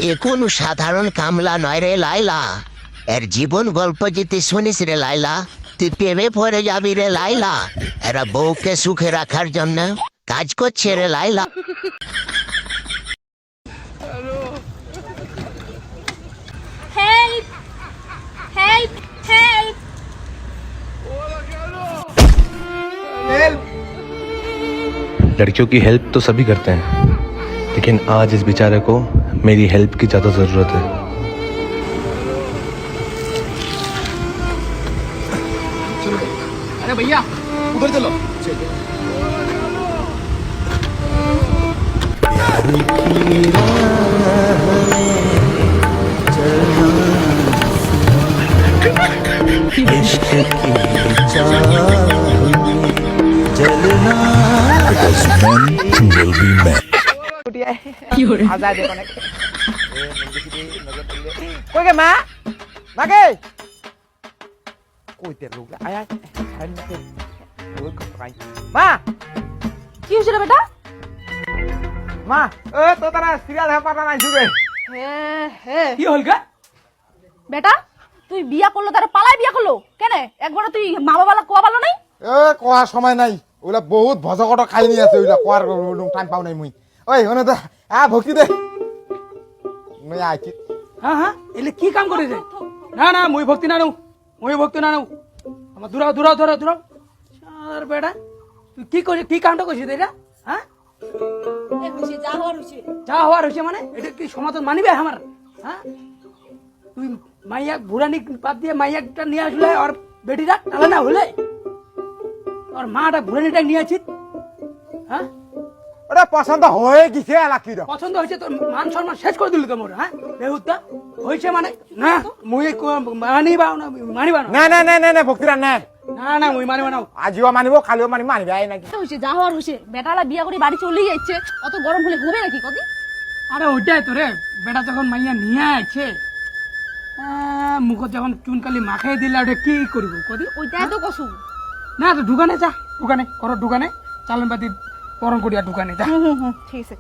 এ কোনো সাধারণ কামলা নয় রে লাইলা, এর জীবন গল্প যদি শুনিস রে লাইলা তুই প্রেমে পড়ে যাবি রে লাইলা। এরা বউকে সুখে রাখার জন্য কাজ করছে রে লাইলা। Help help help. लड़कियों की हेल्प तो सभी करते हैं, लेकिन आज इस बेचारे को मेरी हेल्प की ज़्यादा ज़रूरत है। अरे भैया उधर चलो। आजाद है कनेक्ट कोई के माँ माँ के कोई तेरे लोग आया है माँ কি হয়েছে রে বেটা? माँ तो तारा सीरियल है पता नहीं जुगे কি হল গা বেটা তুই বিয়া করলো তার পালাই বিয়া করলো কেন? একবার তুই মা বাবা কোয়া ভালো নাই? এ কোয়ার সময় নাই, ওইলা বহুত ভজকট খাই নি আছে, ওইলা কোয়ার টাইম পাও নাই মুই। ওই ওনে তো ভক্তি দে মুই আইছি। হ্যাঁ হ্যাঁ এলে কি কাম করে রে? না না মুই ভক্তি না নাও, মুই ভক্তি না নাও। আমার দূরাও দূরাও দূরাও দূরাও। আর বেটা তুই কি করে কি কামটা করছিস এটা? হ্যাঁ এ হইছে যা হওয়ার হইছে। যা হওয়ার হয়েছে মানে এটা কি সমাধান মানিবে আমার? হ্যাঁ তুই মাইয়া বুড়ানি বাদ দিয়ে মাইয়াটা নিয়ে আসলে আর বেটিটা টালা না হলে আর মাটা বুড়ানিটা নিয়ে আছিস। হ্যাঁ ওটা পছন্দ হয়ে গেছে লাকি রে। পছন্দ হয়েছে তোর মান সম্মান শেষ করে দিল তোর। হ্যাঁ বেহুদা হয়েছে মানে না মুই মানিবা না মানিবা না না না না না না ভক্তিরা না না না মুই মানিবা না। আজিও মানিব কালিও মানিব, মানিবে আই নাকি? এ হইছে যা হওয়ার হইছে। বেটালা বিয়া করে বাড়ি চলেই যাচ্ছে, অত গরম হলে হবে নাকি কদি? আরে ওইটাই তো রে, বেটা যখন মাইয়া নিয়ে আছে মুখত যখন চুনকালি মাখাই দিলে ওটা কি করবো কদি? ওইটাই তো কসু। না তো দোকানে যা, দোকানে করো দোকানে চালন পাতি পরম করিয়া দোকানে যা। ঠিক আছে।